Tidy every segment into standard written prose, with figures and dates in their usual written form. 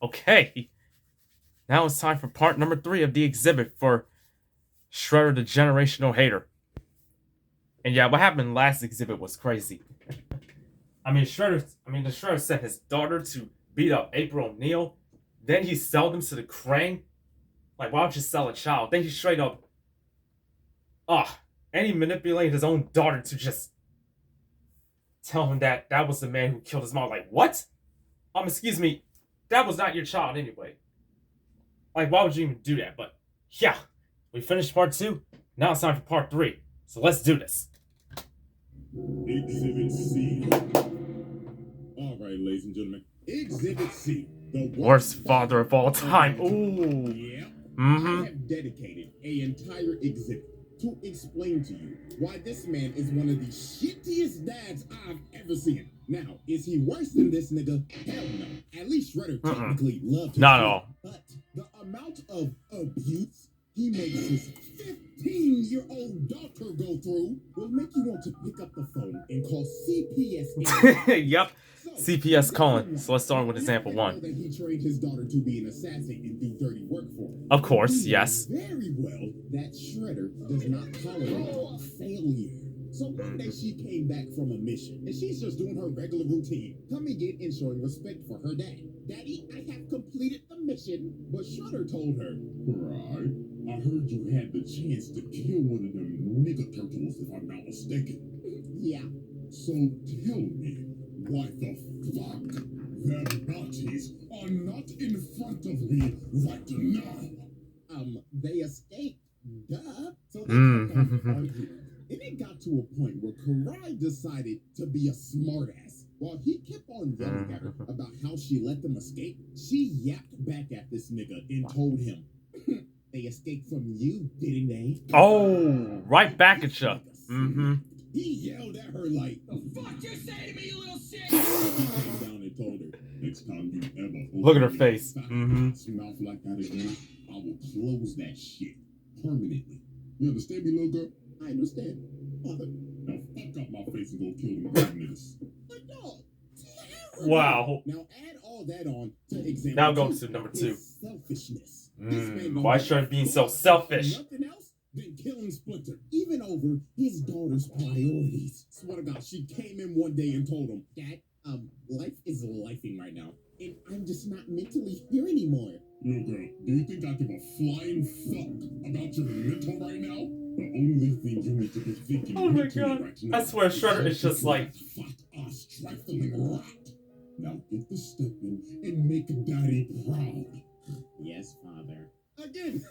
Okay, now it's time for part number 3 of the exhibit for Shredder the Generational Hater. And yeah, what happened last exhibit was crazy. The Shredder sent his daughter to beat up April O'Neil. Then he sold them to the Krang. Like, why would you sell a child? Then he straight up, and he manipulated his own daughter to just tell him that that was the man who killed his mom. Like, what? Excuse me, that was not your child anyway. Like, why would you even do that? But yeah, we finished part 2. Now it's time for part 3. So let's do this. Exhibit C. All right, ladies and gentlemen. Exhibit C. The worst father of all time. Ooh. Yeah. Mm-hmm. I have dedicated an entire exhibit to explain to you why this man is one of the shittiest dads I've ever seen. Now, is he worse than this nigga? Hell no. At least Shredder technically loved his Not at all. But the amount of abuse he makes his 15-year-old daughter go through will make you want to pick up the phone and call CPS. Yep. CPS calling. So let's start with example 1. That he trained his daughter to be an assassin and do dirty work for him. Of course, yes. Very well that Shredder does not tolerate failure. So one day she came back from a mission, and she's just doing her regular routine, coming in and showing respect for her dad. Daddy, I have completed the mission, but Shredder told her, right, I heard you had the chance to kill one of them nigga turtles, if I'm not mistaken. Yeah. So tell me, why the fuck their bodies are not in front of me right now? They escaped, duh. So they kept on arguing. And it got to a point where Karai decided to be a smartass. While he kept on yelling at her about how she let them escape, she yapped back at this nigga and told him, they escaped from you, didn't they? Oh, right back at you. Mm-hmm. He yelled at her like, the fuck you say to me, you little shit? He came down and told her, next time you ever look at her face. Mouth like that again, I will close that shit permanently. You understand me, little girl? I understand. Father, now fuck up my face and go kill them niggas. But dog, wow. now add all that on to example. Now go to number 2. Selfishness. Why is Shredder being so selfish? Nothing else than killing Splinter, even over his daughter's priorities. Swear to God, she came in one day and told him, Dad, life is lifing right now, and I'm just not mentally here anymore. Little girl, do you think I give a flying fuck about your mental right now? The only thing you need to be thinking. Oh my God! Right now, I swear, Shredder is just like. Fuck us, trifling rat. Now get the step in and make Daddy proud. Yes, Father. Again.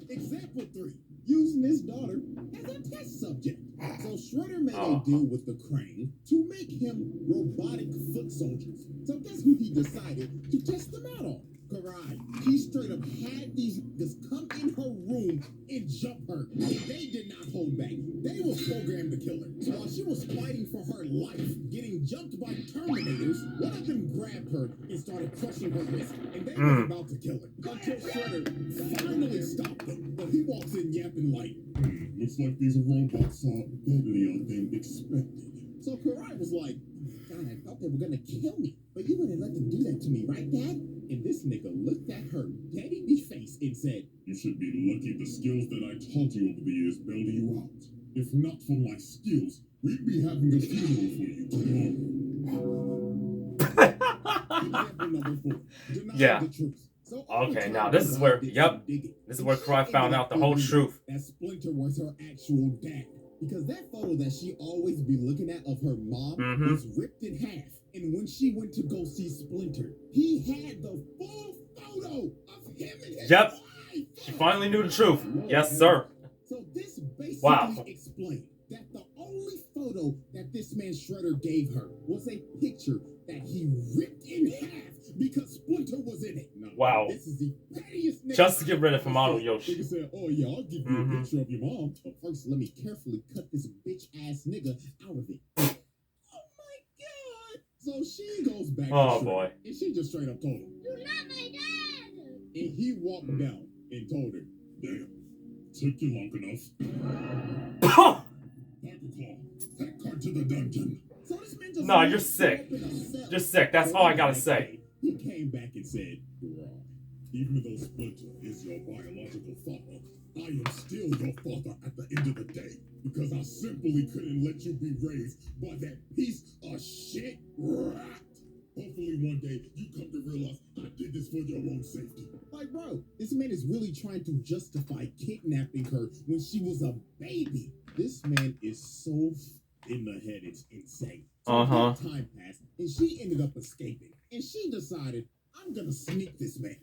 Example 3. Using his daughter as a test subject. So Shredder made a deal with the Krang to make him robotic foot soldiers. So guess who he decided to test them out on? Karai. He straight up had these niggas come in her room and jump her. And they did not hold back. They were programmed to kill her. So while she was fighting for her life, getting jumped by Terminators, one of them grabbed her and started crushing her wrist. And they were about to kill her. Until Shredder finally stopped them. But he walks in yapping like, looks like these robots are deadlier than expected. So Karai was like, God, I thought they were gonna kill me. But you wouldn't let them do that to me, right, Dad? And this nigga looked at her dead in the face and said, you should be lucky the skills that I taught you over the years bailed you out. If not for my skills, we'd be having a funeral for you tomorrow. Yeah. So okay, now this is where, this is where Karai found out the whole truth. That Splinter was her actual dad. Because that photo that she always be looking at of her mom was ripped in half. And when she went to go see Splinter, he had the full photo of him and his wife. She finally knew the truth. Yes, sir. So this basically explained that the only photo that this man Shredder gave her was a picture that he ripped in half because Splinter was in it. Now, wow. This is the pettiest nigga. Just to get rid of Hamano Yoshi. Nigga said, oh yeah, I'll give you a picture of your mom. But first, let me carefully cut this bitch-ass nigga out of it. Oh my God. So she goes back to Shredder, and she just straight up told him, you're not my dad. And he walked down and told her, damn, took you long enough. Dr. Claw, take her to the dungeon. So this man just you're sick. You're sick. That's all I gotta say. He came back and said, "Right, even though Splinter is your biological father, I am still your father at the end of the day because I simply couldn't let you be raised by that piece of shit rat. Hopefully one day you come to realize I did this for your own safety." Like, bro, this man is really trying to justify kidnapping her when she was a baby. This man is so in the head, it's insane. So time passed, and she ended up escaping. And she decided, I'm gonna sneak this man.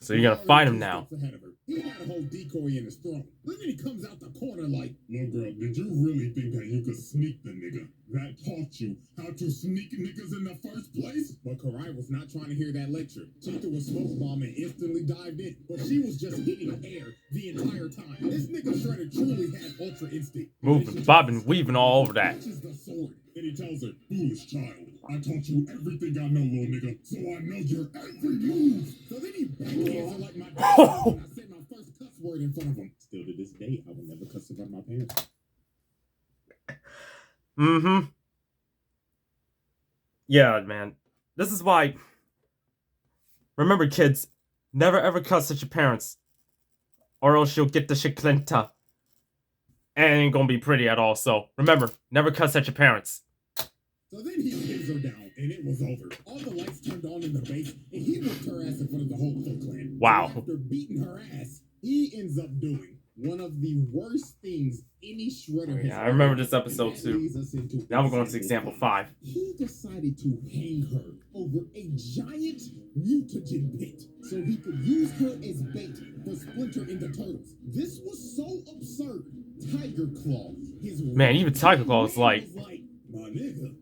So you're gonna find him now. Ahead of her. He had a whole decoy in his throne. But then he comes out the corner like, "Little girl, did you really think that you could sneak the nigga? That taught you how to sneak niggas in the first place?" But Karai was not trying to hear that lecture. She threw a smoke bomb and instantly dived in. But she was just hitting air the entire time. This nigga Shredder truly had ultra instinct. Moving, bobbing, weaving all over that. The sword. Then he tells her, "Foolish child, I taught you everything I know, little nigga, so I know your every move." So then he backhands her like my dad, and I said my first cuss word in front of him. Still to this day, I will never cuss in front of my parents. Yeah, man. This is why. Remember, kids, never ever cuss at your parents, or else you'll get the shiklinta. And it ain't gonna be pretty at all. So remember, never cuss at your parents. So then he pins her down, and it was over. All the lights turned on in the base, and he whipped her ass in front of the whole Foot Clan. Wow. So after beating her ass, he ends up doing one of the worst things any Shredder has. Yeah, I remember this episode too. Now we're going to example 5. He decided to hang her over a giant mutagen pit so he could use her as bait for Splinter and the Turtles. This was so absurd. Tiger Claw, man, even Tiger Claw is like, "My nigga,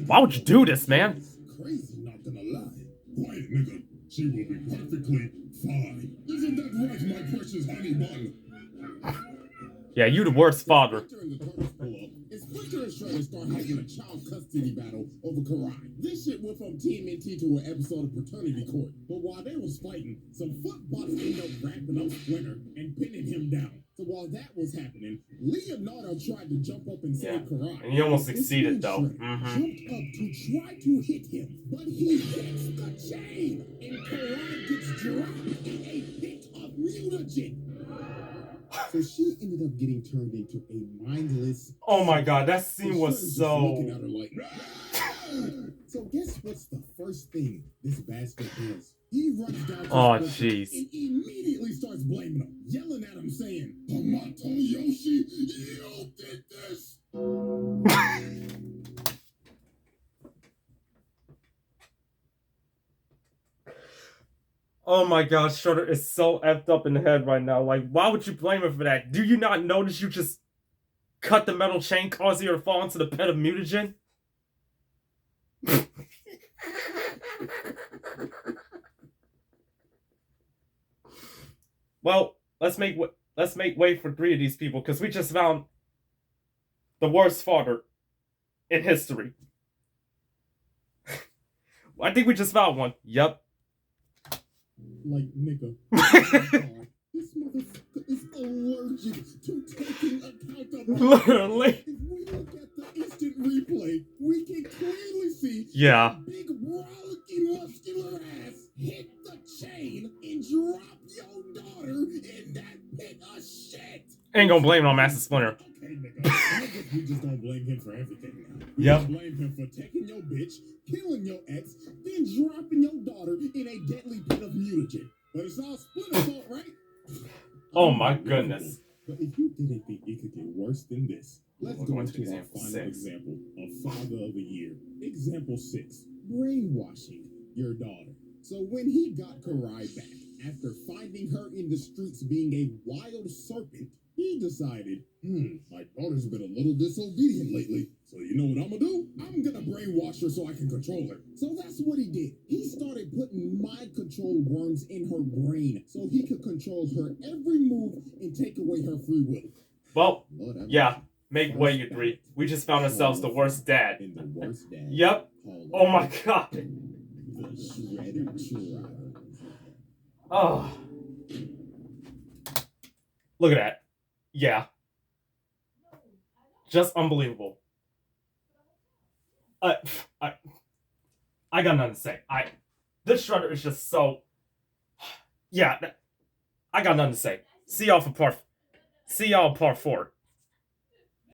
why would you do this, man?" Crazy, not gonna lie. "Quiet, nigga. She will be perfectly fine. Isn't that right, my precious honey bun?" Yeah, you the worst father. Splinter and the Turtles pull up, and Splinter and Shredder start having a child custody battle over Karai. This shit went from TMNT to an episode of Paternity Court. But while they was fighting, some fuckbots ended up wrapping up Splinter and pinning him down. So while that was happening, Leonardo tried to jump up and save Karai. And he almost succeeded, though. Jumped up to try to hit him, but he hits the chain, and Karai gets dropped in a pit of mutagen. So she ended up getting turned into a mindless. Oh my god, that scene was looking at so. her like. So guess what's the first thing this bastard does? He runs down to Oh, Splinter jeez. and immediately starts blaming him, yelling at him, saying, "Hamato Yoshi, you did this." Oh my god, Shredder is so effed up in the head right now. Like, why would you blame him for that? Do you not notice you just cut the metal chain, causing her to fall into the pit of mutagen? Well, let's make way for 3 of these people, because we just found the worst father in history. I think we just found one. Yep. Like, nigga. This motherfucker is allergic to taking accountability. Literally. If we look at the instant replay, we can clearly see Yeah. big rollicking muscular ass hit the chain and drop your daughter in that pit of shit. Ain't gonna blame it on Master Splinter. Okay, nigga. I guess we just don't blame him for everything now. We Yep. just blame him for taking your bitch, killing your ex, then dropping your daughter in a deadly pit of mutagen. But it's all Splinter's fault, right? Oh my goodness. But if you didn't think it could get worse than this, let's We'll go go into into our example final 6. example of Father of the Year. Example 6. Brainwashing your daughter. So when he got Karai back, after finding her in the streets being a wild serpent, he decided, my daughter's been a little disobedient lately. So you know what I'm gonna do? I'm gonna brainwash her so I can control her. So that's what he did. He started putting mind control worms in her brain so he could control her every move and take away her free will. Well, Lord, yeah. Make way, you 3. We just found ourselves the worst dad. And the worst dad. Yep. Oh my god. The Shredder Trial. Oh. Look at that. Yeah. Just unbelievable. I got nothing to say. This Shredder is just so... Yeah, I got nothing to say. See y'all in part 4.